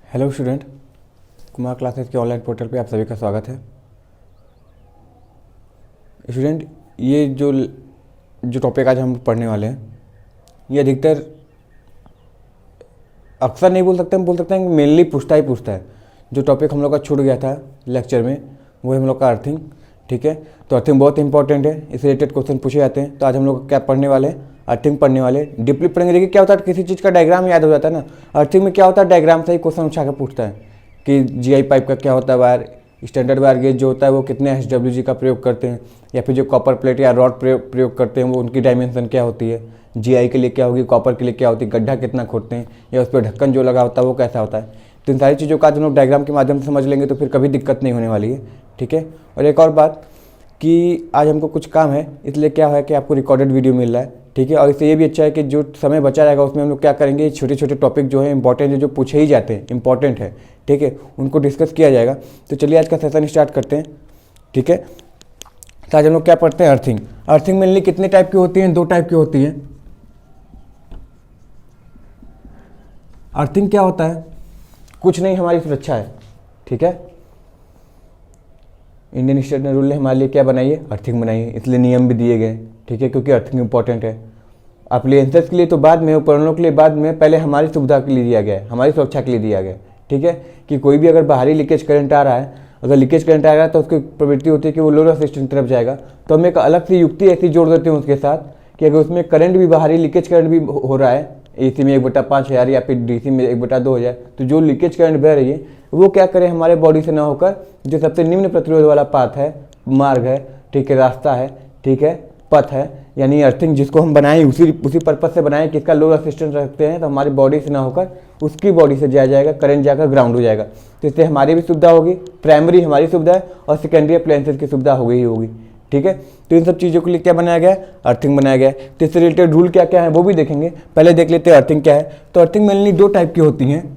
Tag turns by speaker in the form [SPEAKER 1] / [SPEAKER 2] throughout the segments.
[SPEAKER 1] Hello student, Kumar classes के online portal पे आप सभी का स्वागत है। स्टूडेंट, ये जो टॉपिक आज हम पढ़ने वाले हैं, ये अधिकतर अक्सर नहीं बोल सकते, हम बोल सकते हैं कि मेनली पूछता है। जो टॉपिक हम लोग का छूट गया था लेक्चर में, वो है हम लोग का अर्थिंग। ठीक है, तो अर्थिंग बहुत इंपॉर्टेंट है, इससे रिलेटेड क्वेश्चन पूछे जाते हैं। तो आज हम लोग क्या पढ़ने वाले हैं, अर्थिंग पढ़ने वाले, डीपली पढ़ेंगे। देखिए क्या होता है, किसी चीज़ का डायग्राम याद हो जाता है ना। अर्थिंग में क्या होता है, डायग्राम से ही क्वेश्चन उठा के पूछता है कि जीआई पाइप का क्या होता है, वायर स्टैंडर्ड वायर गेज जो होता है वो कितने एसडब्ल्यूजी का प्रयोग करते हैं, या फिर जो कॉपर प्लेट या रॉड प्रयोग करते हैं वो उनकी डायमेंशन क्या होती है, जीआई के लिए क्या होगी, कॉपर के लिए क्या होती है, गड्ढा कितना खोदते हैं, या उस पर ढक्कन जो लगा होता है वो कैसा होता है। तो इन सारी चीज़ों का हम लोग डायग्राम के माध्यम से समझ लेंगे तो फिर कभी दिक्कत नहीं होने वाली है। ठीक है, और एक और बात कि आज हमको कुछ काम है, इसलिए क्या है कि आपको रिकॉर्डेड वीडियो मिल रहा है। ठीक है, और इससे ये भी अच्छा है कि जो समय बचा रहेगा उसमें हम लोग क्या करेंगे, छोटे छोटे टॉपिक जो है इंपॉर्टेंट है, जो पूछे ही जाते हैं, इंपॉर्टेंट है, ठीक है, उनको डिस्कस किया जाएगा। तो चलिए आज का सेशन स्टार्ट करते हैं। ठीक है, तो आज हम लोग क्या पढ़ते हैं, अर्थिंग। अर्थिंग मेनली कितने टाइप की होती हैं, 2 टाइप की होती हैं। अर्थिंग क्या होता है, कुछ नहीं, हमारी सुरक्षा है। ठीक है, इंडियन स्टेट ने रूल ने हमारे लिए क्या बनाई है, अर्थिंग बनाई है, इसलिए नियम भी दिए गए। ठीक है, क्योंकि अर्थिंग इंपॉर्टेंट है। अप्लायंसेस के लिए तो बाद में, उपकरणों के लिए बाद में, पहले हमारी सुविधा के लिए दिया गया है, हमारी सुरक्षा के लिए दिया गया है। ठीक है, कि कोई भी अगर बाहरी लीकेज करंट आ रहा है, अगर लीकेज करंट आ रहा है तो उसकी प्रवृत्ति होती है कि वो लो रेजिस्टेंस की तरफ जाएगा। तो हम एक अलग सी युक्ति ऐसी जोड़ देते हैं उसके साथ कि अगर उसमें करंट भी, बाहरी लीकेज करंट भी हो रहा है, एसी में 1/5000 या फिर डीसी में 1/2000, तो जो लीकेज करंट बह रही है वो क्या करे, हमारे बॉडी से ना होकर जो सबसे निम्न प्रतिरोध वाला पाथ है, मार्ग है, ठीक है, रास्ता है, ठीक है, पथ है, यानी अर्थिंग जिसको हम बनाएं उसी पर्पज से बनाएं कि इसका लो रेजिस्टेंस रखते हैं, तो हमारी बॉडी से ना होकर उसकी बॉडी से जाया जाएगा, करंट जाकर ग्राउंड हो जाएगा। तो इससे हमारी भी सुविधा होगी, प्राइमरी हमारी सुविधा है और सेकेंडरी अप्लायंसेस की सुविधा हो गई होगी। ठीक है, तो इन सब चीज़ों के लिए क्या बनाया गया है, अर्थिंग बनाया गया है। तो इससे रिलेटेड रूल क्या क्या है वो भी देखेंगे। पहले देख लेते हैं अर्थिंग क्या है। तो अर्थिंग मेनली 2 टाइप की होती हैं।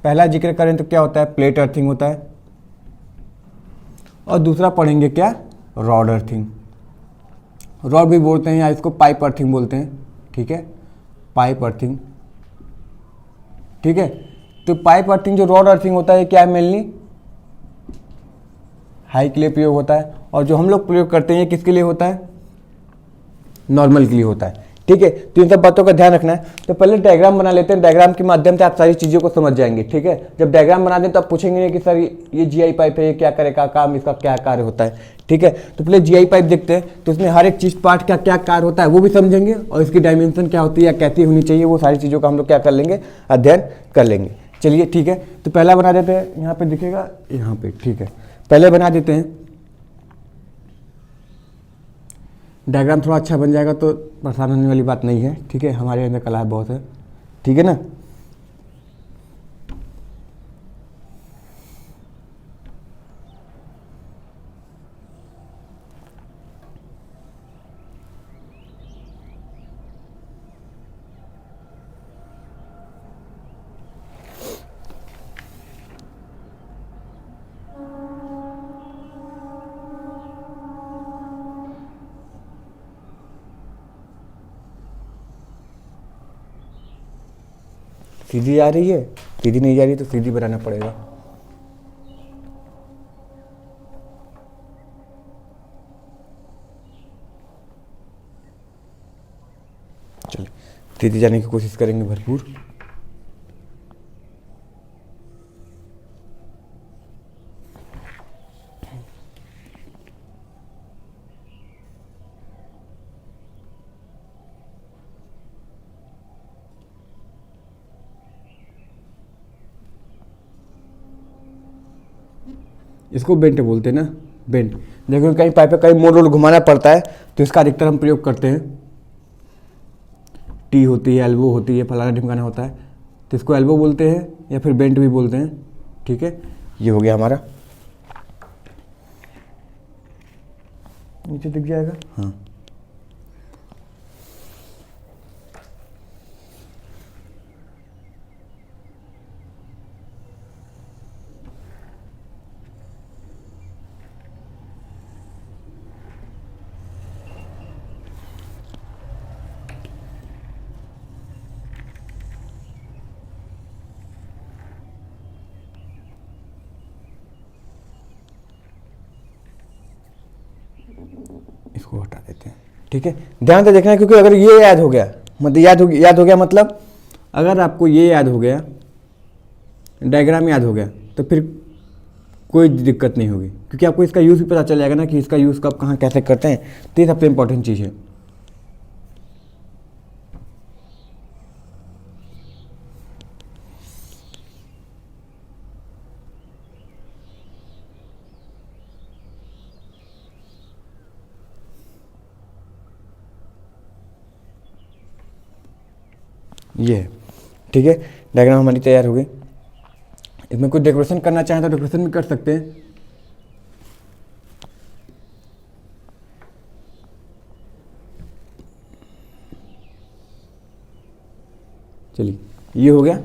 [SPEAKER 1] पहला जिक्र करें तो क्या होता है, प्लेट अर्थिंग होता है, और दूसरा पढ़ेंगे क्या, रॉड अर्थिंग। रॉड भी बोलते हैं या इसको पाइप अर्थिंग बोलते हैं। ठीक है, पाइप अर्थिंग। ठीक है, तो पाइप अर्थिंग जो रॉड अर्थिंग होता है क्या है, मेनली हाई के लिए प्रयोग होता है, और जो हम लोग प्रयोग करते हैं ये किसके लिए होता है, नॉर्मल के लिए होता है। ठीक है, तो इन सब बातों का ध्यान रखना है। तो पहले डायग्राम बना लेते हैं, डायग्राम के माध्यम से आप सारी चीज़ों को समझ जाएंगे। ठीक है, जब डायग्राम बना दें तो आप पूछेंगे नहीं कि सर ये जीआई पाइप है, ये क्या करेगा काम, इसका क्या कार्य होता है। ठीक है, तो पहले जीआई पाइप देखते हैं, तो उसमें हर एक चीज़ पार्ट का क्या कार्य होता है वो भी समझेंगे, और इसकी डायमेंशन क्या होती है या कैसी होनी चाहिए, वो सारी चीज़ों का हम लोग क्या कर लेंगे, अध्ययन कर लेंगे। चलिए ठीक है, तो पहला बना देते हैं, यहाँ पे दिखेगा यहाँ पे। ठीक है, पहले बना देते हैं डायग्राम, थोड़ा अच्छा बन जाएगा तो परेशान होने वाली बात नहीं है। ठीक है, हमारे अंदर कला बहुत है। ठीक है ना, सीधी आ रही है, सीधी नहीं जा रही तो सीधी बनाना पड़ेगा। चलिए सीधी जाने की कोशिश करेंगे भरपूर। इसको बेंट बोलते हैं ना, बेंट। देखो कहीं पाइप पे कहीं मोड़ रोड घुमाना पड़ता है तो इसका अधिकतर हम प्रयोग करते हैं। टी होती है, एल्बो होती है, फलाना ढिमकाना होता है, तो इसको एल्बो बोलते हैं या फिर बेंट भी बोलते हैं। ठीक है, ये हो गया हमारा, नीचे दिख जाएगा। हाँ, इसको हटा देते हैं। ठीक है, ध्यान से देखना है, क्योंकि अगर ये याद हो गया मतलब याद हो गया मतलब अगर आपको ये याद हो गया, डायग्राम याद हो गया, तो फिर कोई दिक्कत नहीं होगी, क्योंकि आपको इसका यूज़ भी पता चल जाएगा ना कि इसका यूज़ कब कहाँ कैसे करते हैं। तो ये सबसे इंपॉर्टेंट चीज़ है। ये है, ठीक है, डायग्राम हमारी तैयार हो गई। इसमें कुछ डेकोरेशन करना चाहें तो डेकोरेशन भी कर सकते हैं। चलिए, ये हो गया।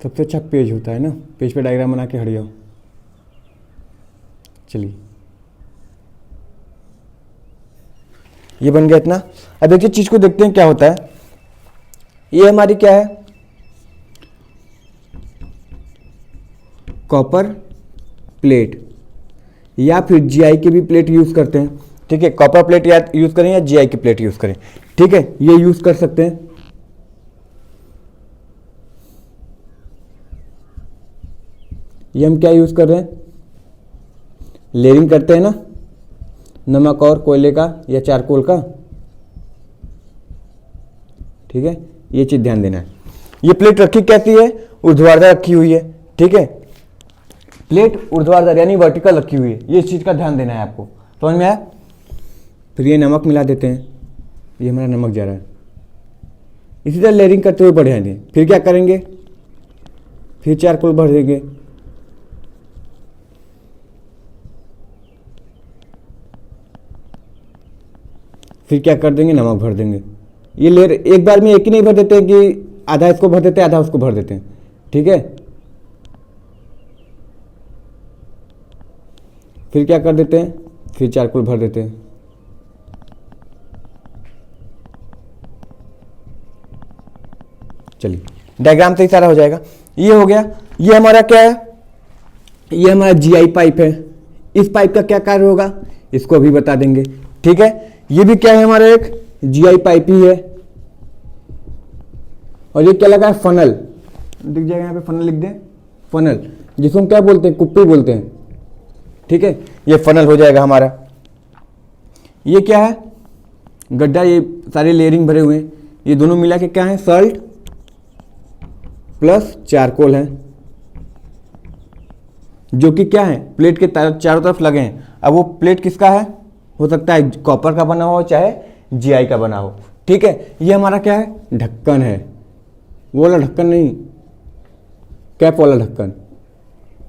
[SPEAKER 1] सबसे अच्छा पेज होता है ना, पेज पे डायग्राम बना के हट जाओ। चलिए, ये बन गया इतना। अब देखिए चीज को देखते हैं क्या होता है। ये हमारी क्या है, कॉपर प्लेट, या फिर जीआई की भी प्लेट यूज करते हैं। ठीक है, कॉपर प्लेट या यूज करें या जीआई की प्लेट यूज करें। ठीक है, ये यूज कर सकते हैं। ये हम क्या यूज कर रहे हैं, लेयरिंग करते हैं ना, नमक और कोयले का या चारकोल का। ठीक है, ये चीज ध्यान देना है। ये प्लेट रखी कैसी है, ऊर्ध्वाधर रखी हुई है। ठीक है, प्लेट ऊर्ध्वाधर यानी वर्टिकल रखी हुई है, ये चीज का ध्यान देना है आपको। समझ में आया? फिर ये नमक मिला देते हैं, ये हमारा नमक जा रहा है। इसी तरह लेयरिंग करते हुए बढ़ाएंगे। फिर क्या करेंगे, फिर चारकोल भर देंगे। फिर क्या कर देंगे, नमक भर देंगे। ये लेयर एक बार में एक ही नहीं भर देते हैं कि आधा इसको भर देते हैं आधा उसको भर देते हैं। ठीक है, फिर क्या कर देते हैं, फिर चारकोल भर देते हैं। चलिए, डायग्राम से ही सारा हो जाएगा। ये हो गया। ये हमारा क्या है, ये हमारा जीआई पाइप है। इस पाइप का क्या कार्य होगा, इसको अभी बता देंगे। ठीक है, ये भी क्या है, हमारा एक जीआई पाइप ही है। और ये क्या लगा है, फनल, दिख जाएगा यहाँ पे, फनल लिख दें, फनल, जिसको हम क्या बोलते हैं, कुप्पी बोलते हैं। ठीक है, ये फनल हो जाएगा हमारा। ये क्या है, गड्ढा, ये सारे लेयरिंग भरे हुए हैं। ये दोनों मिला के क्या है, सॉल्ट प्लस चारकोल है, जो कि क्या है, प्लेट के चारों तरफ लगे हैं। अब वो प्लेट किसका है, हो सकता है कॉपर का बना हो चाहे जीआई का बना हो। ठीक है, ये हमारा क्या है, ढक्कन है। वो वाला ढक्कन नहीं, कैप वाला ढक्कन।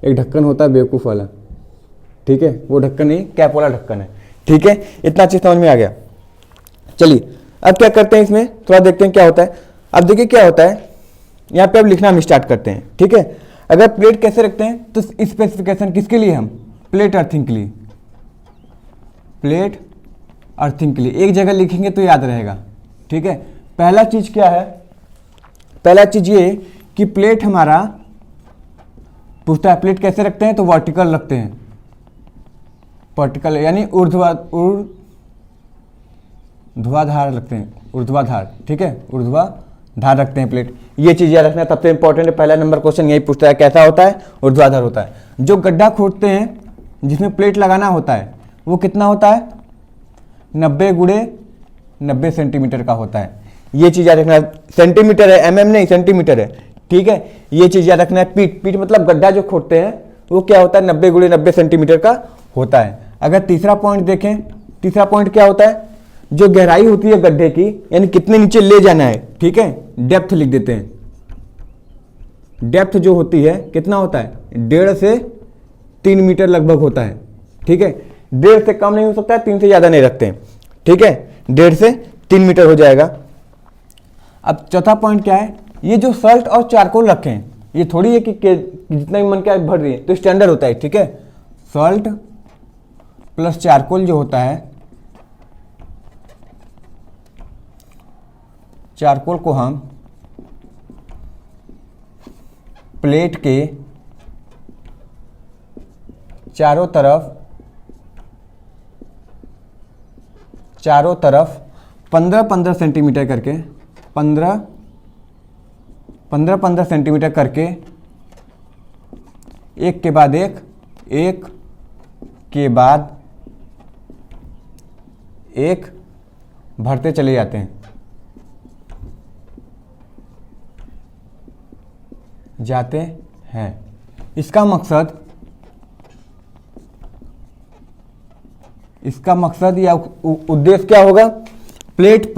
[SPEAKER 1] एक ढक्कन होता है बेवकूफ़ वाला, ठीक है, वो ढक्कन नहीं, कैप वाला ढक्कन है। ठीक है, इतना चीज समझ में आ गया। चलिए, अब क्या करते हैं, इसमें थोड़ा देखते हैं क्या होता है। अब देखिए क्या होता है, यहाँ पे अब लिखना हम स्टार्ट करते हैं। ठीक है, अगर प्लेट कैसे रखते हैं तो स्पेसिफिकेशन किसके लिए, हम प्लेट अर्थिंग के लिए, प्लेट अर्थिंग के लिए एक जगह लिखेंगे तो याद रहेगा। ठीक है, पहला चीज क्या है, पहला चीज ये कि प्लेट हमारा पूछता है प्लेट कैसे रखते हैं, तो वर्टिकल रखते हैं, वर्टिकल यानी ऊर्ध्वाधर रखते हैं, ऊर्ध्वाधर। ठीक है, ऊर्ध्वाधर रखते हैं प्लेट। ये चीज याद रखना सबसे इंपॉर्टेंट है। पहला नंबर क्वेश्चन यही पूछता है, कैसा होता है, ऊर्ध्वाधर होता है। जो गड्ढा खोदते हैं जिसमें प्लेट लगाना होता है वो कितना होता है, 90 गुणे 90 सेंटीमीटर का होता है। ये चीज याद रखना, सेंटीमीटर है, एमएम नहीं, सेंटीमीटर है। ठीक है, ये चीज याद रखना है। पीठ मतलब गड्ढा जो खोदते हैं वो क्या होता है, 90 गुणे 90 सेंटीमीटर का होता है। अगर तीसरा पॉइंट देखें, तीसरा पॉइंट क्या होता है, जो गहराई होती है गड्ढे की, यानी कितने नीचे ले जाना है। ठीक है, डेप्थ लिख देते हैं। डेप्थ जो होती है कितना होता है, 1.5 से 3 मीटर लगभग होता है। ठीक है, 1.5 से कम नहीं हो सकता है, 3 से ज़्यादा नहीं रखते हैं, ठीक है, 1.5 से 3 मीटर हो जाएगा। अब चौथा पॉइंट क्या है, ये जो सल्ट और चारकोल रखे हैं, ये थोड़ी है कि जितना भी मन क्या भर रही है, तो स्टैंडर्ड होता है, ठीक है। सॉल्ट प्लस चारकोल जो होता है, चारकोल को हम प्लेट के चारों तरफ 15-15 सेंटीमीटर करके 15 सेंटीमीटर करके एक के बाद एक भरते चले जाते हैं, इसका मकसद या उद्देश्य क्या होगा, प्लेट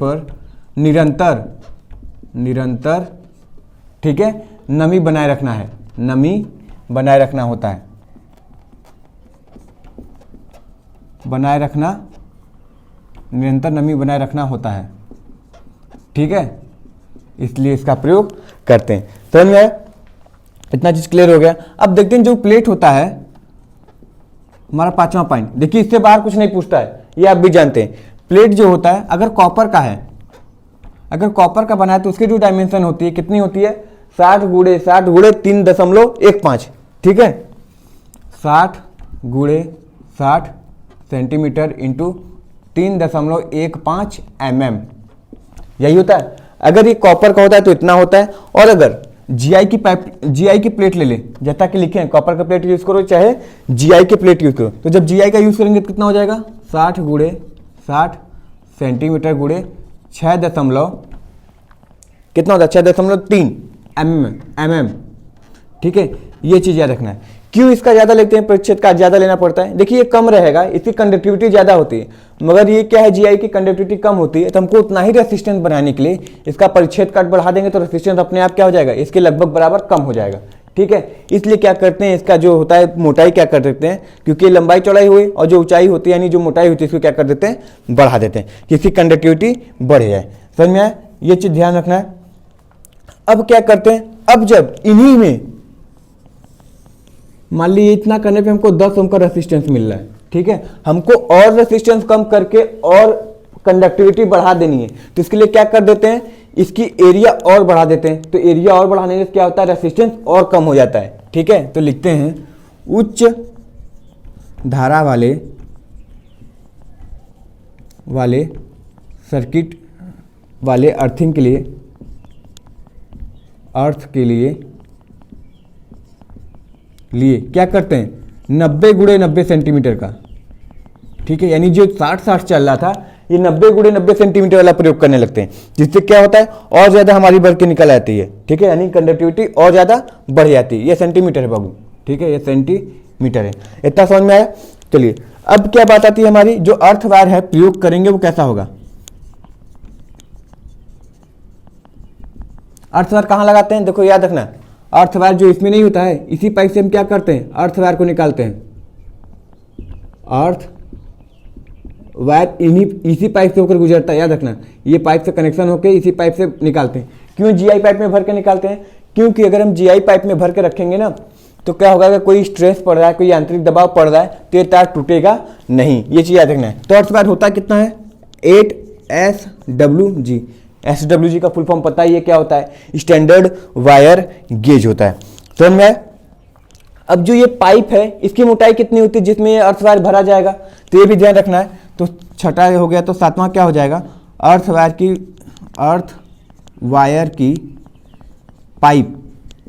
[SPEAKER 1] पर निरंतर ठीक है नमी बनाए रखना है, निरंतर नमी बनाए रखना होता है, ठीक है, इसलिए इसका प्रयोग करते हैं। समझ में आया? इतना चीज क्लियर हो गया। अब देखते हैं जो प्लेट होता है, हमारा 5वां पॉइंट, देखिए इससे बाहर कुछ नहीं पूछता है, ये आप भी जानते हैं। प्लेट जो होता है अगर कॉपर का है, अगर कॉपर का बना है तो उसकी जो डायमेंशन होती है कितनी होती है, 60 गुणे 3.15, ठीक है, 60 गुणे 60 सेंटीमीटर इंटू 3.15 mm, यही होता है। अगर ये कॉपर का होता है तो इतना होता है, और अगर जीआई की प्लेट ले ले, जैसा कि लिखे हैं कॉपर का प्लेट यूज करो चाहे जीआई की प्लेट यूज करो, तो जब जीआई का यूज करेंगे तो कितना हो जाएगा, 60 गुणे 60 सेंटीमीटर गुणे 6 कितना होता है, 6.3 mm, ठीक है, ये चीज याद रखना है। क्यों इसका ज्यादा लेते हैं, प्रतिशत का ज्यादा लेना पड़ता है, देखिए ये कम रहेगा, इसकी कंडक्टिविटी ज्यादा होती है, मगर ये क्या है, जीआई की कंडक्टिविटी कम होती है, तो हमको उतना ही रेसिस्टेंस बनाने के लिए इसका परिच्छेद काट बढ़ा देंगे तो रेसिस्टेंस अपने आप क्या हो जाएगा, इसके लगभग बराबर कम हो जाएगा, ठीक है। इसलिए क्या करते हैं, इसका जो होता है मोटाई क्या कर देते हैं, क्योंकि लंबाई चौड़ाई हुई और जो ऊंचाई होती है यानी जो मोटाई होती है इसको क्या कर देते हैं, बढ़ा देते हैं कि इसकी कंडक्टिविटी बढ़ जाए। समझ में आया, ये चीज ध्यान रखना है। अब क्या करते हैं, अब जब इन्हीं में मान लीजिए इतना करने पे हमको 10 ओम का रेसिस्टेंस मिल रहा है, ठीक है, हमको और रेसिस्टेंस कम करके और कंडक्टिविटी बढ़ा देनी है, तो इसके लिए क्या कर देते हैं, इसकी एरिया और बढ़ा देते हैं, तो एरिया और बढ़ाने से क्या होता है, रेसिस्टेंस और कम हो जाता है, ठीक है। तो लिखते हैं उच्च धारा वाले सर्किट वाले अर्थिंग के लिए क्या करते हैं, 90 गुणे 90 सेंटीमीटर का, ठीक है, यानी जो 60 चल रहा था ये 90 गुणे 90 सेंटीमीटर वाला प्रयोग करने लगते हैं, जिससे क्या होता है और ज्यादा हमारी बढ़ के निकल आती है, ठीक है, यानी कंडक्टिविटी और ज्यादा बढ़ जाती है। ये सेंटीमीटर है बाबू, ठीक है, ये सेंटीमीटर है। इतना समझ में आया। चलिए अब क्या बात आती है हमारी, जो अर्थ वायर है प्रयोग करेंगे वो कैसा होगा, अर्थ वायर कहाँ लगाते हैं, देखो याद रखना, अर्थ वायर जो इसमें नहीं होता है, इसी पाइप से हम क्या करते हैं, अर्थ वायर को निकालते हैं, अर्थ वायर इसी पाइप से होकर गुजरता है, याद रखना, ये पाइप से कनेक्शन होकर इसी पाइप से निकालते हैं। क्यों जीआई पाइप में भर के निकालते हैं, क्योंकि अगर हम जीआई पाइप में भर के रखेंगे ना तो क्या होगा, अगर कोई स्ट्रेस पड़ रहा है, कोई यांत्रिक दबाव पड़ रहा है तो ये तार टूटेगा नहीं, ये चीज याद रखना है। तो अर्थ वायर होता कितना है, 8SWG, SWG का फुल फॉर्म पता ही है क्या होता है, स्टैंडर्ड वायर गेज होता है। समझ में? अब जो ये पाइप है इसकी मोटाई कितनी होती है जिसमें ये अर्थ वायर भरा जाएगा, तो ये भी ध्यान रखना है। तो छठा हो गया, तो सातवां क्या हो जाएगा, अर्थ वायर की पाइप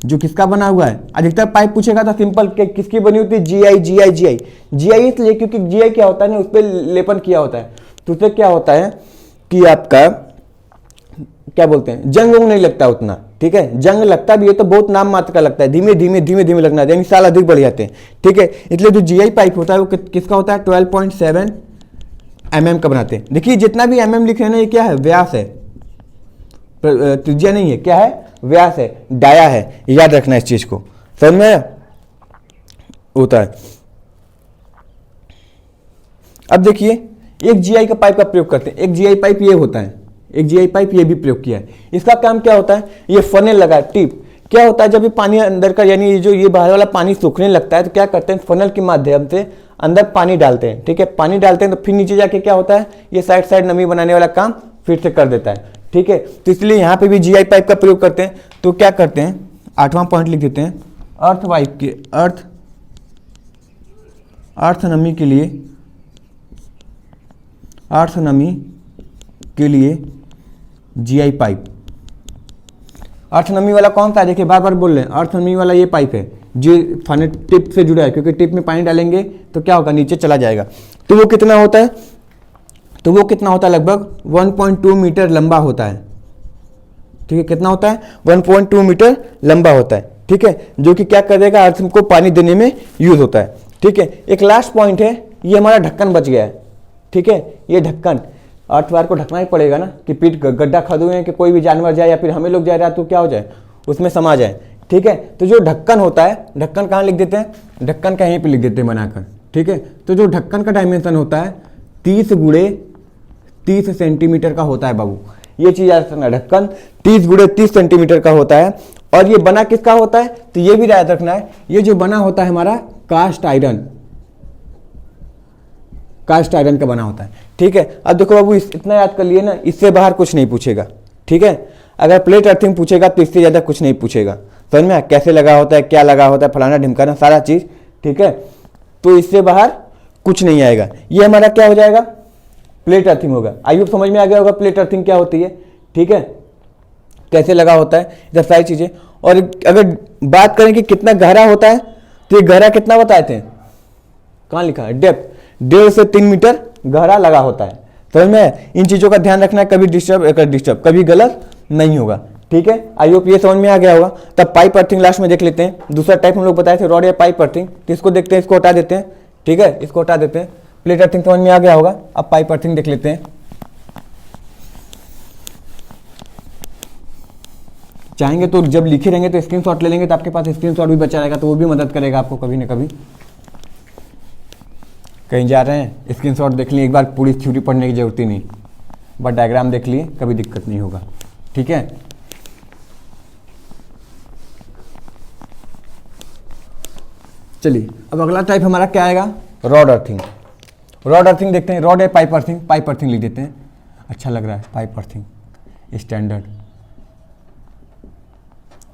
[SPEAKER 1] जो किसका बना हुआ है, अधिकतर पाइप पूछेगा तो सिंपल किसकी बनी होती है, जीआई इसलिए क्योंकि जीआई क्या होता है ना, उस पर लेपन किया होता है, तो उससे क्या होता है कि आपका क्या बोलते हैं, जंग वंग नहीं लगता उतना, ठीक है, जंग लगता भी है तो बहुत नाम मात्र का लगता है, धीमे धीमे लगना, यानी साल अधिक बढ़ जाते हैं, ठीक है। इसलिए जो जीआई पाइप होता है वो किसका होता है, 12.7 mm का बनाते हैं। देखिए जितना भी mm लिख रहे हैं ना, ये क्या है, व्यास है, त्रिज्या नहीं है, क्या है, व्यास है, डाया है, याद रखना इस चीज को। समझ में? होता है। अब देखिए एक जीआई का पाइप का प्रयोग करते हैं। एक जीआई पाइप ये होता है, एक जीआई पाइप ये भी प्रयोग किया है। इसका काम क्या होता है, ये फनल लगा है, टिप। क्या होता है जब ये पानी अंदर का यानी जो ये बाहर वाला पानी सूखने लगता है तो क्या करते हैं, फनल के माध्यम से अंदर पानी डालते हैं। ठीक है, पानी डालते हैं तो फिर नीचे जाके क्या होता है, ये साइड साइड नमी बनाने वाला काम फिर से कर देता है। ठीक है, तो इसलिए यहाँ पे भी जीआई पाइप का प्रयोग करते हैं। तो क्या करते हैं, 8वां पॉइंट लिख देते हैं, अर्थ पाइप के अर्थ नमी के लिए, अर्थ नमी के लिए जीआई पाइप। अर्थ नमी वाला कौन सा है, देखिए बार बार बोल रहे हैं, अर्थ नमी वाला ये पाइप है जो फनल टिप से जुड़ा है, क्योंकि टिप में पानी डालेंगे तो क्या होगा, नीचे चला जाएगा। तो वो कितना होता है, तो वो कितना होता है, लगभग 1.2 मीटर लंबा होता है। ठीक है, कितना होता है, 1.2 मीटर लंबा होता है। ठीक है, जो कि क्या कर देगा, अर्थ को पानी देने में यूज होता है। ठीक है, एक लास्ट पॉइंट है, ये हमारा ढक्कन बच गया है। ठीक है, ये ढक्कन अर्थवार को ढकना ही पड़ेगा ना, कि पीठ गड्ढा खोदे कि कोई भी जानवर जाए या फिर हमें लोग जाए रहा तो क्या हो जाए, उसमें समा जाए। ठीक है, तो जो ढक्कन होता है, ढक्कन कहाँ लिख देते हैं, ढक्कन का यहीं पे लिख देते हैं बनाकर। ठीक है, तो जो ढक्कन का डायमेंशन होता है 30 गुणे 30 सेंटीमीटर का होता है बाबू। ये चीज याद रखना, ढक्कन 30 गुणे 30 सेंटीमीटर का होता है। और ये बना किसका होता है, तो ये भी याद रखना है, ये जो बना होता है हमारा कास्ट आयरन, कास्ट आयरन का बना होता है। ठीक है, अब देखो बाबू इतना याद कर लिए ना, इससे बाहर कुछ नहीं पूछेगा। ठीक है, अगर प्लेट अर्थिंग पूछेगा तो इससे ज्यादा कुछ नहीं पूछेगा। समझ में, कैसे लगा होता है, क्या लगा होता है, फलाना ढिमकाना सारा चीज। ठीक है, तो इससे बाहर कुछ नहीं आएगा। ये हमारा क्या हो जाएगा, प्लेट अर्थिंग होगा। आई होप समझ में आ गया होगा प्लेट अर्थिंग क्या होती है। ठीक है, कैसे लगा होता है, इधर सारी चीजें। और अगर बात करें कि कितना गहरा होता है, तो ये गहरा कितना बताए थे, कहाँ लिखा है, डेप्थ 1.5 से 3 मीटर गहरा लगा होता है। समझ में, इन चीजों का ध्यान रखना है, कभी डिस्टर्ब कभी गलत नहीं होगा। ठीक है, आई होप ये समझ में आ गया होगा। तब पाइप अर्थिंग लास्ट में देख लेते हैं। दूसरा टाइप हम लोग बताए थे रॉड या पाइप अर्थिंग, तो इसको देखते हैं, इसको हटा देते हैं। ठीक है, इसको हटा देते हैं। प्लेट अर्थिंग समझ में आ गया होगा। अब पाइप अर्थिंग देख लेते हैं। चाहेंगे तो जब लिखे रहेंगे तो स्क्रीनशॉट ले लेंगे, तो आपके पास स्क्रीनशॉट भी बचा रहेगा, तो वो भी मदद करेगा आपको कभी ना कभी। कहीं जा रहे हैं, स्क्रीनशॉट देख लिए, एक बार पूरी थ्योरी पढ़ने की जरूरत ही नहीं, बस डायग्राम देख लिए, कभी दिक्कत नहीं होगा। ठीक है, चलिए अब अगला टाइप हमारा क्या आएगा, रॉड अर्थिंग। रॉड अर्थिंग देखते हैं, रॉड है पाइप अर्थिंग, पाइप अर्थिंग लिख देते हैं, अच्छा लग रहा है, पाइप अर्थिंग स्टैंडर्ड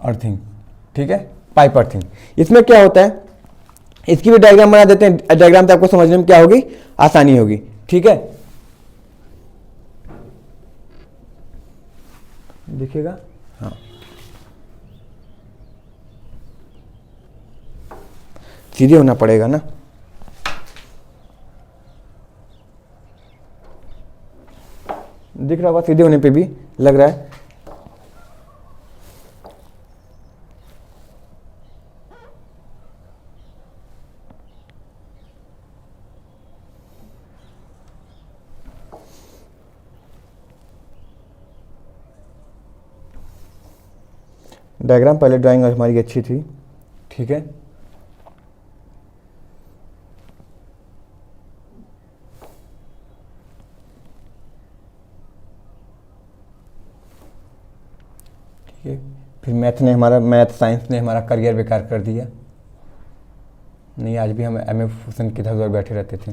[SPEAKER 1] अर्थिंग। ठीक है, पाइप अर्थिंग, इसमें क्या होता है, इसकी भी डायग्राम बना देते हैं। डायग्राम से आपको समझने में क्या होगी, आसानी होगी। ठीक है, देखिएगा, हाँ सीधे होना पड़ेगा ना, दिख रहा होगा, सीधे होने पे भी लग रहा है। डायग्राम पहले ड्राइंग हमारी अच्छी थी। ठीक है, फिर मैथ साइंस ने हमारा करियर बेकार कर दिया। नहीं, आज भी हम एमए फूसन किधर उधर बैठे रहते थे।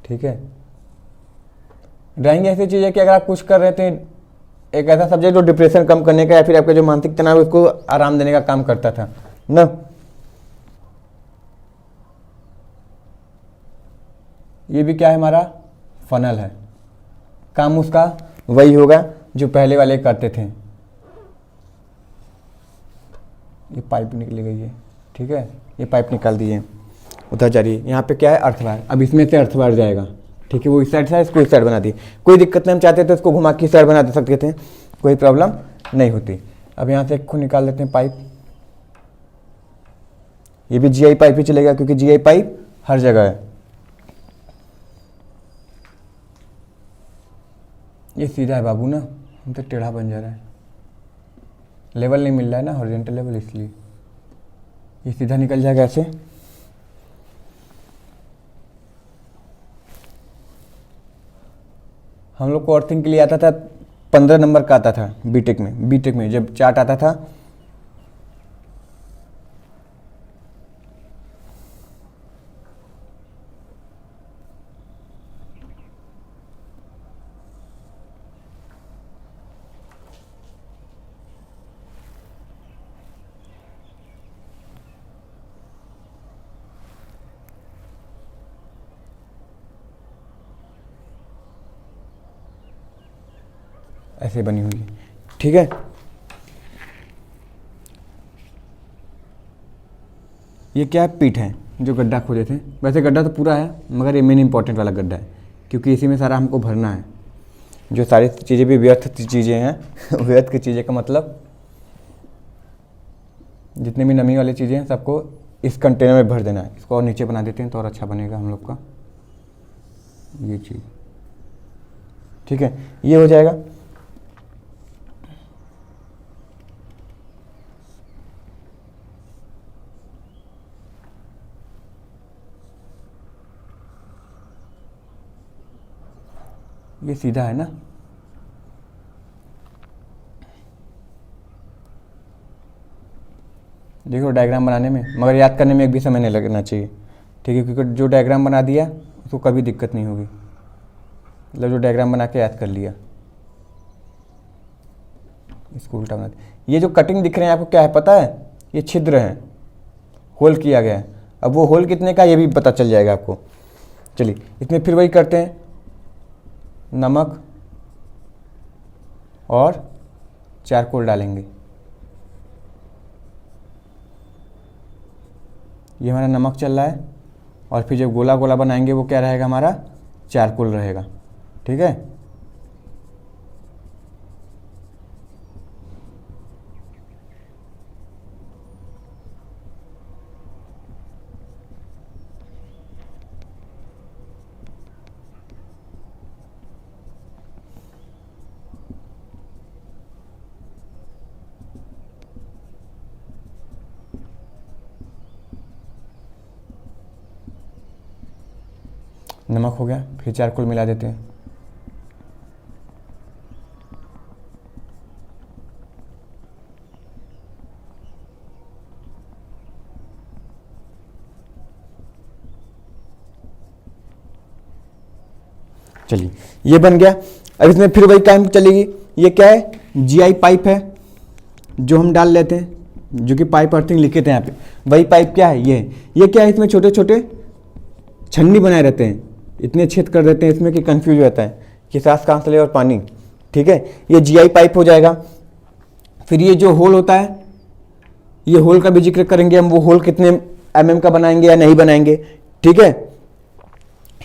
[SPEAKER 1] ठीक है, ड्राइंग ऐसी चीज़ है कि अगर आप कुछ कर रहे थे, एक ऐसा सब्जेक्ट जो डिप्रेशन कम करने का या फिर आपका जो मानसिक तनाव है उसको आराम देने का काम करता था ना। ये भी क्या है, हमारा फनल है, काम उसका वही होगा जो पहले वाले करते थे। ये पाइप निकली गई है। ठीक है, ये पाइप निकाल दिए, उधर जा रही है। यहाँ पे क्या है, अर्थवार। अब इसमें से अर्थवार जाएगा। ठीक है, वो इस साइड से इसको इस साइड बना दी, कोई दिक्कत नहीं, हम चाहते थे इसको घुमा के इस साइड बना दे सकते थे, कोई प्रॉब्लम नहीं होती। अब यहाँ से एक को निकाल लेते हैं पाइप। ये भी जीआई पाइप ही चलेगा क्योंकि जीआई पाइप हर जगह है। ये सीधा है बाबू ना, हम तो टेढ़ा बन जा रहा है, लेवल नहीं मिल रहा है ना, हॉरिजॉन्टल लेवल, इसलिए ये सीधा निकल जाएगा ऐसे। हम लोग को अर्थिंग के लिए आता था 15 नंबर का आता था बीटेक में जब चार्ट आता था। ऐसे बनी हुई है, ठीक है। ये क्या है, पीठ है जो गड्ढा खोदे थे। वैसे गड्ढा तो पूरा है मगर ये मेन इंपॉर्टेंट वाला गड्ढा है क्योंकि इसी में सारा हमको भरना है। जो सारी चीज़ें भी व्यर्थ चीज़ें हैं व्यर्थ की चीज़ें का मतलब जितने भी नमी वाली चीज़ें हैं सबको इस कंटेनर में भर देना है। इसको और नीचे बना देते हैं तो और अच्छा बनेगा हम लोग का ये चीज़, ठीक है। ये हो जाएगा। ये सीधा है ना, देखो डायग्राम बनाने में, मगर याद करने में एक भी समय नहीं लगना चाहिए, ठीक है। क्योंकि जो डायग्राम बना दिया उसको कभी दिक्कत नहीं होगी। मतलब जो डायग्राम बना के याद कर लिया, इसको उल्टा बना दिया। ये जो कटिंग दिख रहे हैं आपको क्या है पता है, ये छिद्र हैं, होल किया गया है। अब वो होल कितने का ये भी पता चल जाएगा आपको। चलिए इसमें फिर वही करते हैं, नमक और चारकोल डालेंगे। ये हमारा नमक चल रहा है और फिर जब गोला गोला बनाएंगे वो क्या रहेगा, हमारा चारकोल रहेगा, ठीक है। नमक हो गया, फिर चारकोल मिला देते हैं। चलिए ये बन गया। अब इसमें फिर वही काम चलेगी। ये क्या है, जीआई पाइप है जो हम डाल लेते हैं, जो कि पाइप अर्थिंग लिखे थे यहाँ पे। वही पाइप क्या है, ये क्या है, इसमें छोटे छोटे छन्नी बनाए रहते हैं, इतने छेद कर देते हैं इसमें कि कंफ्यूज हो जाता है कि सांस कहाँ से ले और पानी, ठीक है। ये जीआई पाइप हो जाएगा। फिर ये जो होल होता है, ये होल का भी जिक्र करेंगे हम, वो होल कितने एमएम का बनाएंगे या नहीं बनाएंगे, ठीक है।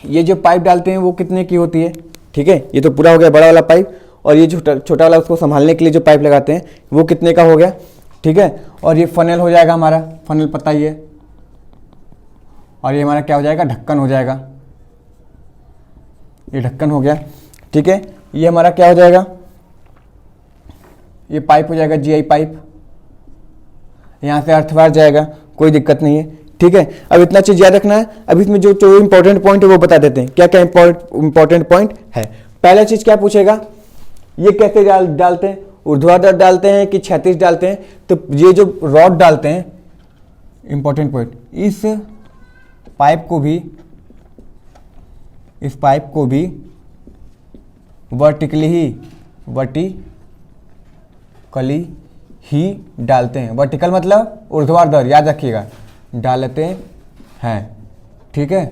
[SPEAKER 1] ये जो पाइप डालते हैं वो कितने की होती है, ठीक है। ये तो पूरा हो गया बड़ा वाला पाइप, और ये छोटा वाला उसको संभालने के लिए जो पाइप लगाते हैं वो कितने का हो गया, ठीक है। और ये फनल हो जाएगा हमारा, फनल पता ही है। और ये हमारा क्या हो जाएगा, ढक्कन हो जाएगा। ये ढक्कन हो गया, ठीक है। ये हमारा क्या हो जाएगा, ये पाइप हो जाएगा, जीआई पाइप। यहाँ से अर्थवार जाएगा, कोई दिक्कत नहीं है, ठीक है। अब इतना चीज याद रखना है। अब इसमें जो जो इंपॉर्टेंट पॉइंट है वो बता देते हैं, क्या क्या इंपॉर्टेंट पॉइंट है। पहला चीज क्या पूछेगा, ये कैसे डालते हैं, ऊर्ध्वाधर डालते हैं कि क्षैतिज डालते हैं। तो ये जो रॉड डालते हैं, इंपॉर्टेंट पॉइंट, इस पाइप को भी वर्टिकली ही डालते हैं। वर्टिकल मतलब ऊर्ध्वाधर, याद रखिएगा, डालते हैं, ठीक है,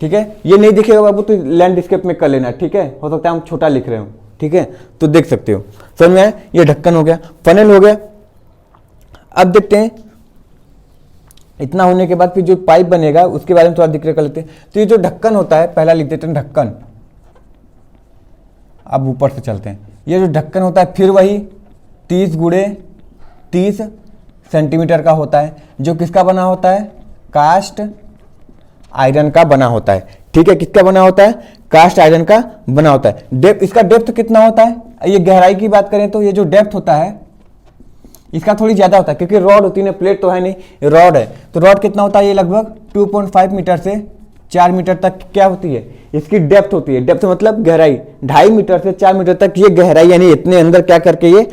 [SPEAKER 1] ठीक है। ये नहीं दिखेगा बाबू तो लैंडस्केप में कर लेना, ठीक है। हो सकता है हम छोटा लिख रहे हो, ठीक है, तो देख सकते हो। समझ में आया। ये ढक्कन हो गया, फनल हो गया। अब देखते हैं, इतना होने के बाद फिर जो पाइप बनेगा उसके बारे में थोड़ा जिक्र कर लेते हैं। तो ये जो ढक्कन होता है, पहला लिख देते हैं ढक्कन। अब ऊपर से चलते हैं। ये जो ढक्कन होता है फिर वही 30 गुणे 30 सेंटीमीटर का होता है, जो किसका बना होता है, कास्ट आयरन का बना होता है, ठीक है। किसका बना होता है, कास्ट आयरन का बना होता है। डेप्थ, इसका डेप्थ कितना होता है, ये गहराई की बात करें तो ये जो डेप्थ होता है इसका थोड़ी ज्यादा होता है, क्योंकि रॉड होती है ना, प्लेट तो है नहीं, रॉड है। तो रॉड कितना होता है, ये लगभग 2.5 मीटर से 4 मीटर तक क्या होती है, इसकी डेप्थ होती है। डेप्थ मतलब गहराई, 2.5 मीटर से 4 मीटर तक ये गहराई, यानी इतने अंदर क्या करके ये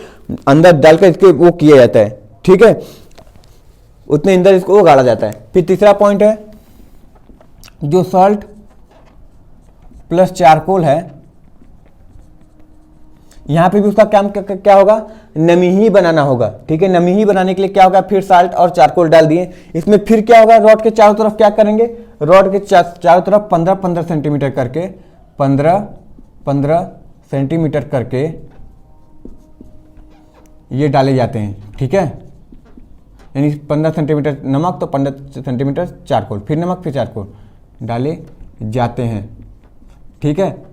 [SPEAKER 1] अंदर डालकर इसके वो किया जाता है, ठीक है, उतने अंदर इसको वो गाड़ा जाता है। फिर तीसरा पॉइंट है जो सॉल्ट प्लस चारकोल है, यहां पे भी उसका काम क्या होगा, नमी ही बनाना होगा, ठीक है। नमी ही बनाने के लिए क्या होगा, फिर साल्ट और चारकोल डाल दिए इसमें। फिर क्या होगा, रॉड के चारों तरफ क्या करेंगे, रॉड के चारों तरफ 15-15 सेंटीमीटर करके 15-15 सेंटीमीटर करके ये डाले जाते हैं, ठीक है। यानी 15 सेंटीमीटर नमक तो 15 सेंटीमीटर चारकोल, फिर नमक फिर चारकोल डाले जाते हैं, ठीक है,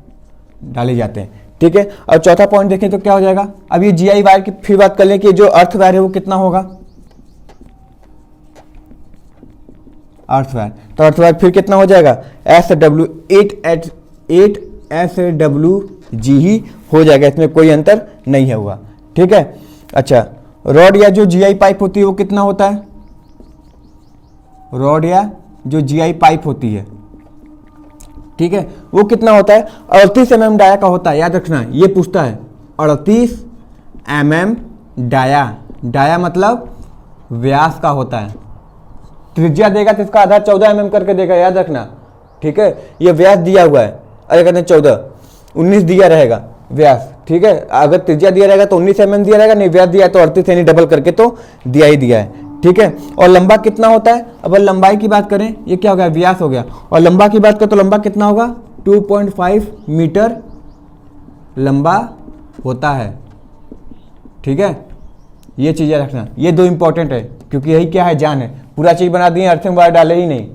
[SPEAKER 1] डाले जाते हैं, ठीक है। और चौथा पॉइंट देखें तो क्या हो जाएगा, अब ये जीआई वायर की फिर बात कर लें कि जो अर्थ वायर है वो कितना होगा, अर्थ वायर, तो अर्थ वायर फिर कितना हो जाएगा, SW8SWG ही हो जाएगा, इसमें कोई अंतर नहीं है हुआ, ठीक है। अच्छा, रॉड या जो जीआई पाइप होती है वो कितना होता है, रॉड या जो जीआई पाइप होती है, ठीक है, वो कितना होता है, 38 mm डाया का होता है, याद रखना, ये पूछता है 38 mm डाया, डाया मतलब व्यास का होता है। त्रिज्या देगा तो इसका आधार 14 mm करके देगा, याद रखना, ठीक है। ये व्यास दिया हुआ है, अरे कहते हैं 14, 19 दिया रहेगा व्यास, ठीक है। अगर त्रिज्या दिया रहेगा तो 19 mm दिया रहेगा, नहीं व्यास दिया है तो 38 यानी डबल करके तो दिया ही दिया है, ठीक है। और लंबा कितना होता है, अब लंबाई की बात करें, ये क्या हो गया, व्यास हो गया, और लंबा की बात करें तो लंबा कितना होगा, 2.5 मीटर लंबा होता है, ठीक है। ये चीजें रखना, ये दो इंपॉर्टेंट है, क्योंकि यही क्या है, जान है। पूरा चीज बना दिए, अर्थिंग वायर डाले ही नहीं,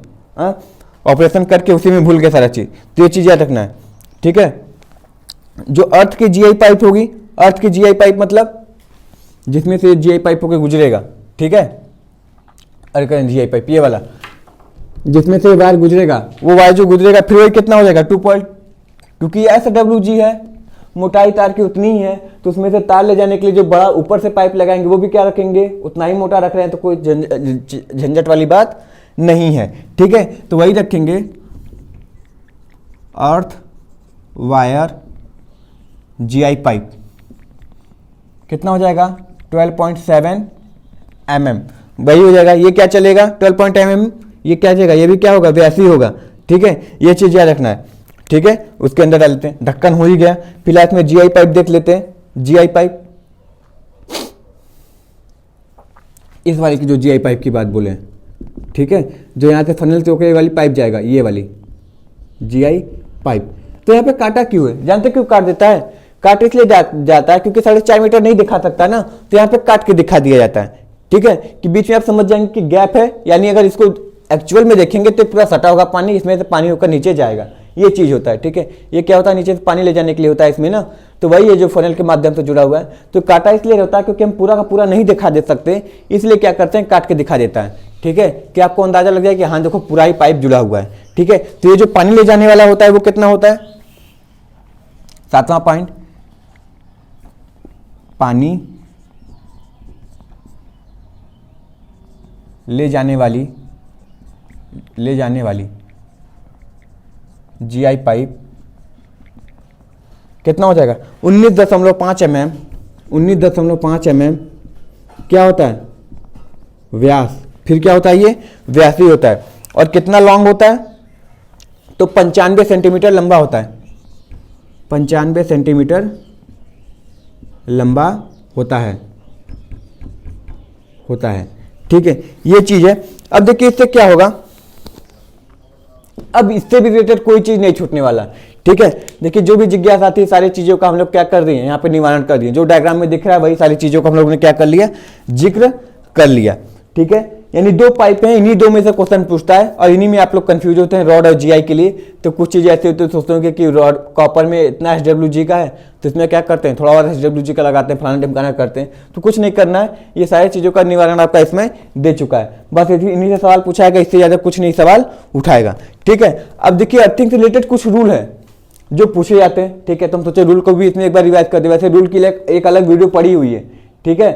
[SPEAKER 1] ऑपरेशन करके उसी में भूल गए सारा चीज, तो ये चीज याद रखना है, ठीक है। जो अर्थ की जीआई पाइप होगी, अर्थ की जीआई पाइप मतलब जिसमें से जीआई पाइप होकर गुजरेगा, ठीक है, अरे करें जीआई पाइप ये वाला, जिसमें से वायर गुजरेगा, वो वायर जो गुजरेगा फिर वही कितना हो जाएगा, 2 पॉइंट, क्योंकि SWG है, मोटाई तार की उतनी ही है, तो उसमें से तार ले जाने के लिए जो बड़ा ऊपर से पाइप लगाएंगे वो भी क्या रखेंगे, उतना ही मोटा रख रहे हैं, तो कोई झंझट वाली बात नहीं है, ठीक है। तो वही रखेंगे, अर्थ वायर जीआई पाइप कितना हो जाएगा, 12.7 mm, वही हो जाएगा। ये क्या चलेगा, 12 mm, ये क्या जाएगा, ये भी क्या होगा, वैसी होगा, ठीक है। ये चीज याद रखना है, ठीक है। उसके अंदर डाल लेते हैं, ढक्कन हो ही गया। फिलहाल इसमें जीआई पाइप देख लेते हैं, जीआई पाइप, इस वाली की जो जीआई पाइप की बात बोले, ठीक है, जो यहाँ से फनल से होकर वाली पाइप जाएगा, ये वाली जीआई पाइप। तो यहाँ पे काटा क्यों है, जानते क्यों काट देता है, काट इसलिए जाता है क्योंकि 4.5 मीटर नहीं दिखा सकता ना, तो यहाँ पे काट के दिखा दिया जाता है, ठीक है, कि बीच में आप समझ जाएंगे कि गैप है, यानी अगर इसको एक्चुअल में देखेंगे तो पूरा सटा होगा पानी, इसमें से पानी होकर नीचे जाएगा, ये चीज होता है, ठीक है। ये क्या होता है, नीचे से पानी ले जाने के लिए होता है इसमें ना, तो वही है जो फनल के माध्यम से जुड़ा हुआ है। तो काटा इसलिए होता है क्योंकि हम पूरा का पूरा नहीं दिखा दे सकते, इसलिए क्या करते हैं, काट के दिखा देता है, ठीक है, कि आपको अंदाजा लग जाए कि हाँ देखो पूरा ही पाइप जुड़ा हुआ है, ठीक है। तो ये जो पानी ले जाने वाला होता है वो कितना होता है, 7वां पॉइंट, पानी ले जाने वाली जीआई पाइप कितना हो जाएगा, 19.5 mm, 19.5 mm क्या होता है, व्यास, फिर क्या होता है, ये व्यास ही होता है। और कितना लॉन्ग होता है, तो 95 सेंटीमीटर लंबा होता है, 95 सेंटीमीटर लंबा होता है, ठीक है, ये चीज है। अब देखिए इससे क्या होगा, अब इससे भी रिलेटेड कोई चीज नहीं छूटने वाला, ठीक है। देखिए जो भी जिज्ञासा थी, सारी चीजों का हम लोग क्या कर दिए, यहाँ पे निवारण कर दिए, जो डायग्राम में दिख रहा है वही सारी चीजों को हम लोग ने क्या कर लिया, जिक्र कर लिया, ठीक है। यानी 2 पाइप हैं, इन्हीं 2 में से क्वेश्चन पूछता है, और इन्हीं में आप लोग कंफ्यूज होते हैं रॉड और जीआई के लिए। तो कुछ चीजें ऐसी होती है, सोचते होंगे कि रॉड कॉपर में इतना SWG का है, तो इसमें क्या करते हैं, थोड़ा और SWG का लगाते हैं, फलाना टिमकाना करते हैं, तो कुछ नहीं करना है, ये सारी चीजों का निवारण आपका इसमें दे चुका है। बस इन्हीं से सवाल पूछाएगा, इससे ज्यादा कुछ नहीं सवाल उठाएगा, ठीक है। अब देखिए अर्थिंग से रिलेटेड कुछ रूल है जो पूछे जाते हैं, ठीक है। तो हम सोचे रूल को भी इसमें एक बार रिवाइज कर दे, वैसे रूल के लिए एक अलग वीडियो पड़ी हुई है, ठीक है।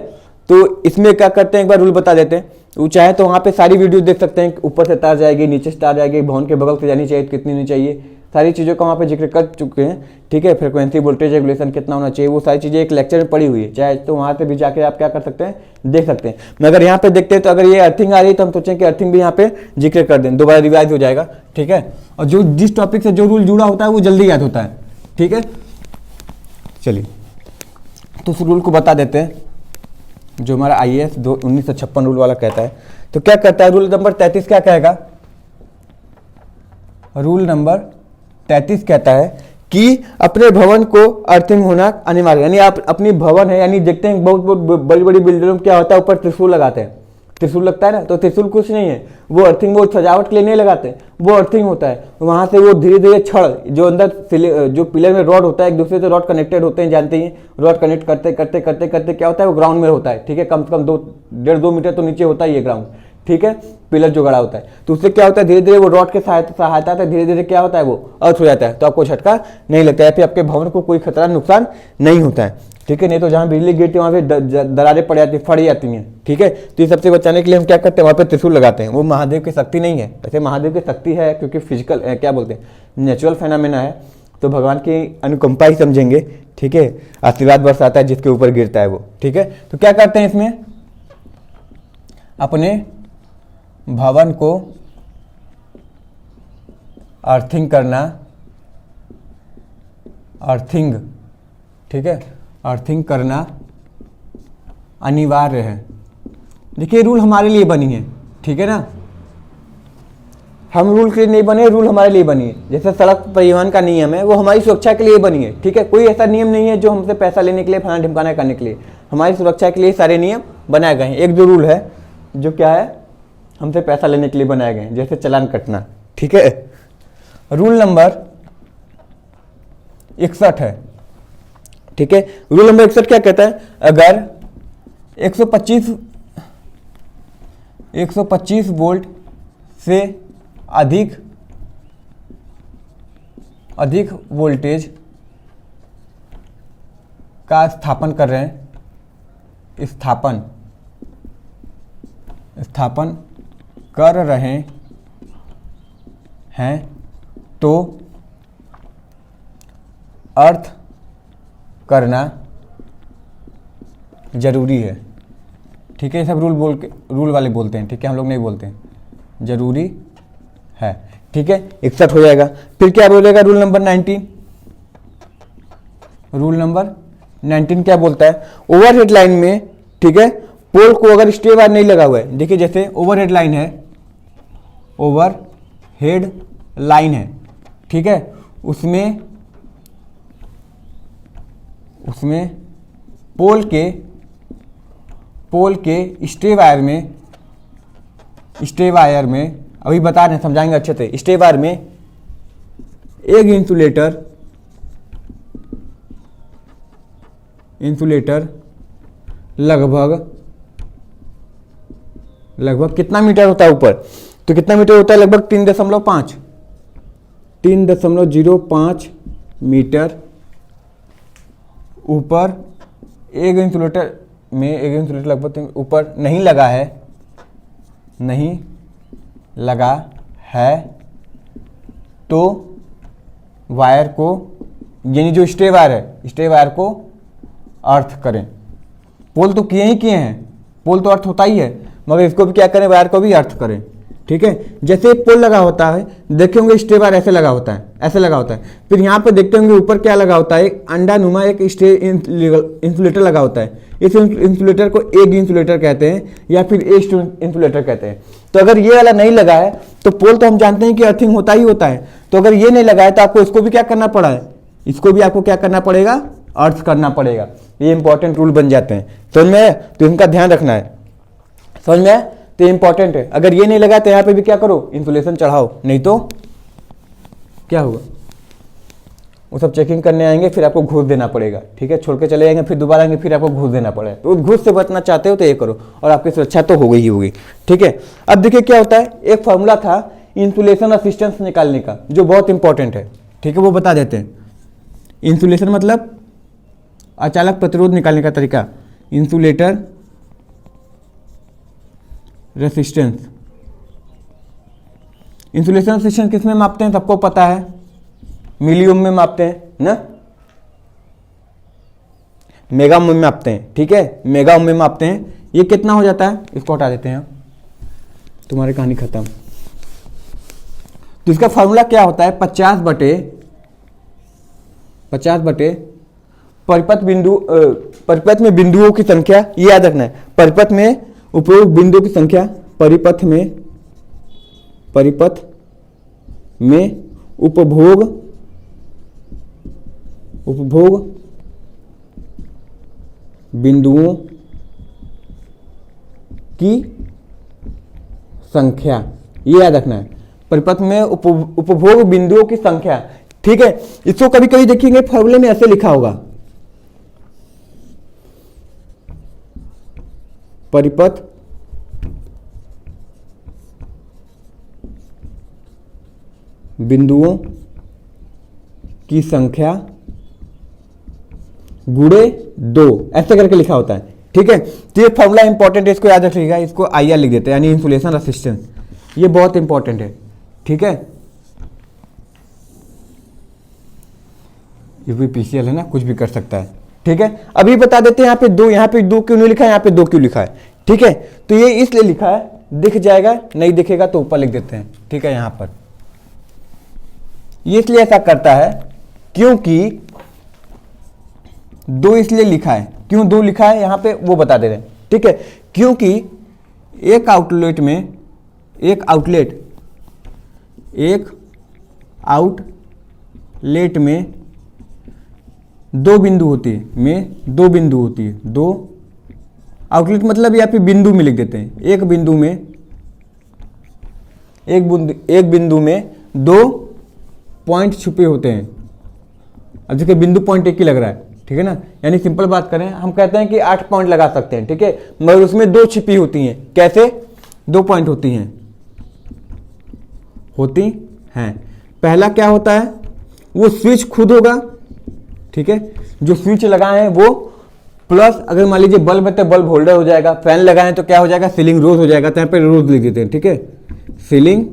[SPEAKER 1] तो इसमें क्या करते हैं, एक बार रूल बता देते हैं। तो चाहे तो वहाँ पे सारी वीडियो देख सकते हैं, ऊपर से तार जाएगी, नीचे से तार जाएगी, भवन के बगल से जानी चाहिए तो कितनी नहीं चाहिए, सारी चीज़ों का वहाँ पे जिक्र कर चुके हैं। ठीक है, फ्रिक्वेंसी वोल्टेज रेगुलेशन कितना होना चाहिए, वो सारी चीज़ें एक लेक्चर में पड़ी हुई है, चाहे तो वहाँ पे भी जाके आप क्या कर सकते हैं, देख सकते हैं। मगर यहाँ पे देखते हैं तो अगर ये अर्थिंग आ रही है तो हम सोचें कि अर्थिंग भी यहाँ पे जिक्र कर दें, दोबारा रिवाइज हो जाएगा। ठीक है, और जो जिस टॉपिक से जो रूल जुड़ा होता है वो जल्दी याद होता है। ठीक है, चलिए तो उस रूल को बता देते हैं जो हमारा IAS 1956 रूल वाला कहता है। तो क्या कहता है रूल नंबर 33, क्या कहेगा, रूल नंबर 33 कहता है कि अपने भवन को अर्थिंग होना अनिवार्य, यानी आप अपनी भवन है, यानी देखते हैं बहुत बहुत बड़ी बड़ी बिल्डिंगों में क्या होता है, ऊपर त्रिशूल लगाते हैं, त्रिशूल लगता है ना, तो त्रिशूल कुछ नहीं है, वो अर्थिंग, वो सजावट के लिए नहीं लगाते, वो अर्थिंग होता है। वहां से वो धीरे धीरे छड़ जो अंदर जो पिलर में रॉड होता है, एक दूसरे से रॉड कनेक्टेड होते हैं, जानते हैं, रॉड कनेक्ट करते करते करते करते क्या होता है, वो ग्राउंड में होता है। ठीक है, कम से कम 1.5-2 मीटर तो नीचे होता है ये ग्राउंड। ठीक है, पिलर जो गड़ा होता है, तो उससे क्या होता है, धीरे धीरे वो रॉड के सहायता से धीरे धीरे क्या होता है, वो अर्थ हो जाता है, तो आपको झटका नहीं लगता है, फिर आपके भवन को कोई खतरा नुकसान नहीं होता है। ठीक है, नहीं तो जहाँ बिजली गिरती है वहाँ पे दरारें पड़ जाती, फट जाती हैं। ठीक है, तो ये सबसे बचाने के लिए हम क्या करते हैं, वहाँ पे त्रिशूल लगाते हैं। वो महादेव की शक्ति नहीं है, वैसे महादेव की शक्ति है क्योंकि फिजिकल क्या बोलते हैं, नेचुरल फेनामेना है, तो भगवान की अनुकंपा ही समझेंगे। ठीक है, आशीर्वाद बरसाता है जिसके ऊपर गिरता है वो। ठीक है, तो क्या करते हैं इसमें, अपने भवन को अर्थिंग करना, अर्थिंग, ठीक है, अर्थिंग करना अनिवार्य है। देखिए रूल हमारे लिए बनी है, ठीक है ना, हम रूल के लिए नहीं बने, रूल हमारे लिए बनी है। जैसे सड़क परिवहन का नियम है, वो हमारी सुरक्षा के लिए बनी है। ठीक है, कोई ऐसा नियम नहीं है जो हमसे पैसा लेने के लिए, फलाना ढिमकाना करने के लिए, हमारी सुरक्षा के लिए सारे नियम बनाए गए हैं। एक जो रूल है जो क्या है, हमसे पैसा लेने के लिए बनाए गए हैं, जैसे चालान कटना। ठीक है, रूल नंबर 61 है। ठीक है, रूल नंबर 61 क्या कहता है, अगर 125 वोल्ट से अधिक वोल्टेज का स्थापन कर रहे हैं, स्थापन कर रहे हैं तो अर्थ करना जरूरी है। ठीक है, सब रूल वाले बोलते हैं। ठीक है, हम लोग नहीं बोलते हैं, जरूरी है। ठीक है, 61 हो जाएगा। फिर क्या बोलेगा रूल नंबर 19, रूल नंबर 19 क्या बोलता है, ओवरहेड लाइन में, ठीक है, पोल को अगर स्टे वायर नहीं लगा हुआ है, देखिए जैसे ओवरहेड लाइन है, ओवरहेड लाइन है, ठीक है, उसमें पोल के स्टे वायर में अभी बता रहे हैं, समझाएंगे अच्छे से। स्टे वायर में एक इंसुलेटर लगभग कितना मीटर होता है ऊपर, तो कितना मीटर होता है, लगभग 3.05 मीटर ऊपर एक इंसुलेटर लगभग ऊपर नहीं लगा है तो वायर को, यानी जो स्टे वायर को अर्थ करें। पोल तो किए हैं, पोल तो अर्थ होता ही है, मगर इसको भी क्या करें, वायर को भी अर्थ करें। ठीक है, जैसे पोल लगा होता है, देखे होंगे स्टे वायर ऐसे लगा होता है, फिर यहाँ पे देखते होंगे ऊपर क्या लगा होता है, एक अंडा नुमा एक इंसुलेटर लगा होता है। इस इंसुलेटर को एग इंसुलेटर कहते हैं या फिर एज इंसुलेटर कहते हैं। तो अगर ये वाला नहीं लगा है तो पोल तो हम जानते हैं कि अर्थिंग होता ही होता है, तो अगर ये नहीं लगा है तो आपको इसको भी क्या करना पड़ा है, इसको भी आपको क्या करना पड़ेगा, अर्थ करना पड़ेगा। ये इंपॉर्टेंट रूल बन जाते हैं, समझ में, तो इनका ध्यान रखना है, समझ में, तो इंपॉर्टेंट है। अगर ये नहीं लगा तो यहाँ पे भी क्या करो, इंसुलेशन चढ़ाओ, नहीं तो क्या होगा, वो सब चेकिंग करने आएंगे, फिर आपको घूस देना पड़ेगा। ठीक है, छोड़ के चले जाएंगे, फिर दोबारा आएंगे, फिर आपको घूस देना पड़ेगा। तो उस घूस से बचना चाहते हो तो ये करो और आपकी सुरक्षा तो हो गई ही होगी। ठीक है, अब देखिए क्या होता है, एक फॉर्मूला था इंसुलेशन असिस्टेंस निकालने का जो बहुत इंपॉर्टेंट है। ठीक है, वो बता देते हैं। इंसुलेशन मतलब अचालक प्रतिरोध निकालने का तरीका, इंसुलेटर रेसिस्टेंस। इंसुलेशन रेसिस्टेंस किस में मापते हैं, सबको पता है, मिली ओम में मापते हैं ना, मेगा ओम में मापते हैं, ठीक है, मेगा ओम में मापते हैं। ये कितना हो जाता है, इसको हटा देते हैं, तुम्हारी कहानी खत्म। तो इसका फॉर्मूला क्या होता है, 50 बटे परिपथ में बिंदुओं की संख्या, ये याद रखना है, परिपथ में उपरोक्त बिंदुओं की संख्या, परिपथ में उपभोग बिंदुओं की संख्या, ये याद रखना है, परिपथ में उपभोग बिंदुओं की संख्या, ठीक है। इसको कभी कभी देखेंगे फॉर्मूले में ऐसे लिखा होगा, परिपथ बिंदुओं की संख्या गुणे 2, ऐसे करके लिखा होता है, ठीक है। तो ये फॉर्मूला इंपॉर्टेंट है, इसको याद रखिएगा, इसको IR लिख देते हैं, यानी इंसुलेशन रेसिस्टेंस, ये बहुत इंपॉर्टेंट है, ठीक है। यूपीपीसीएल है ना, कुछ भी कर सकता है, ठीक है। अभी बता देते हैं यहाँ पे 2 क्यों नहीं लिखा है, यहाँ पे 2 क्यों लिखा है, ठीक है। तो ये इसलिए लिखा है, दिख जाएगा, नहीं दिखेगा तो ऊपर लिख देते हैं, ठीक है। यहाँ पर ये इसलिए ऐसा करता है क्योंकि 2 इसलिए लिखा है, क्यों 2 लिखा है यहाँ पे वो बता दे रहे हैं, ठीक है। क्योंकि एक आउटलेट में 2 बिंदु होती है, 2 आउटलेट मतलब यहाँ पे बिंदु में लिख देते हैं, एक बिंदु में 2 पॉइंट छुपे होते हैं। अब देखिए बिंदु पॉइंट एक ही लग रहा है, ठीक है ना, यानी सिंपल बात करें, हम कहते हैं कि 8 पॉइंट लगा सकते हैं, ठीक है, मगर उसमें 2 छिपी होती हैं। कैसे 2 पॉइंट होती हैं। पहला क्या होता है, वो स्विच खुद होगा, ठीक है, जो स्विच लगाए हैं वो, प्लस अगर मान लीजिए बल्ब है तो बल्ब होल्डर हो जाएगा, फैन लगाए तो क्या हो जाएगा, सीलिंग रोज हो जाएगा, तो यहाँ पे रोज लिख देते हैं, ठीक है, सीलिंग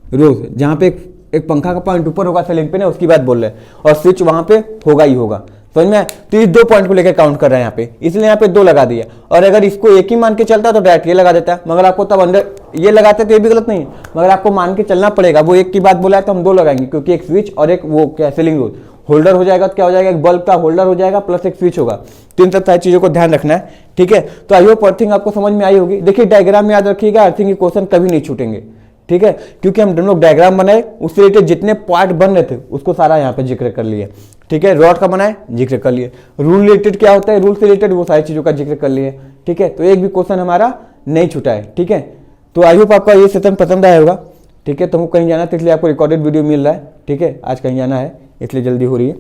[SPEAKER 1] रोज, जहां पे एक पंखा का पॉइंट ऊपर होगा सीलिंग पे ना, उसकी बात बोल रहे हैं, और स्विच वहां पे होगा ही होगा, समझ में। तो इस 2 पॉइंट को लेकर काउंट कर रहे हैं यहाँ पे, इसलिए यहाँ पे 2 लगा दिया। और अगर इसको एक ही मान के चलता है तो डायरेक्ट ये लगा देता है, मगर आपको तब अंदर ये लगाते तो ये भी गलत नहीं है, मगर आपको मान के चलना पड़ेगा, वो एक की बात बोला है तो हम 2 लगाएंगे, क्योंकि एक स्विच और एक वो क्या सीलिंग रोज होल्डर हो जाएगा, तो क्या हो जाएगा, एक बल्ब का होल्डर हो जाएगा प्लस एक स्विच होगा। तो इन सब सारी चीजों को ध्यान रखना है, ठीक है। तो आई होप अर्थिंग आपको समझ में आई होगी। देखिए डायग्राम में याद रखिएगा, अर्थिंग के क्वेश्चन कभी नहीं छूटेंगे, ठीक है, क्योंकि हम दोनों डायग्राम बनाए, उससे रिलेटेड जितने पार्ट बन रहे थे उसको सारा यहाँ पे जिक्र कर लिए, ठीक है। रॉड का बनाए, जिक्र कर लिए, रूल रिलेटेड क्या होता है, रूल से रिलेटेड वो सारी चीजों का जिक्र कर लिए, ठीक है। तो एक भी क्वेश्चन हमारा नहीं छूटा है, ठीक है। तो आई होप आपका ये सेशन पसंद आया होगा, ठीक है। तुमको कहीं जाना था इसलिए आपको रिकॉर्डेड वीडियो मिल रहा है, ठीक है, आज कहीं जाना है इसलिए जल्दी हो रही है,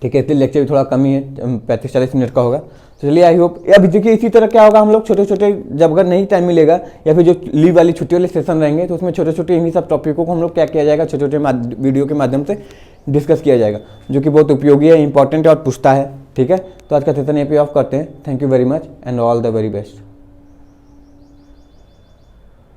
[SPEAKER 1] ठीक है। इसलिए लेक्चर भी थोड़ा कम ही है, 35-40 मिनट का होगा। तो चलिए आई होप, अब देखिए इसी तरह क्या होगा, हम लोग छोटे छोटे, जब अगर नहीं टाइम मिलेगा या फिर जो लीव वाली छुट्टी वाले सेशन रहेंगे तो उसमें छोटे छोटे इन्हीं सब टॉपिकों को हम लोग क्या किया जाएगा, छोटे छोटे वीडियो के माध्यम से डिस्कस किया जाएगा, जो कि बहुत उपयोगी है, इंपॉर्टेंट है और पूछता है, ठीक है। तो आज का सेशन यहाँ पे ऑफ करते हैं। Thank you very much and all the very best.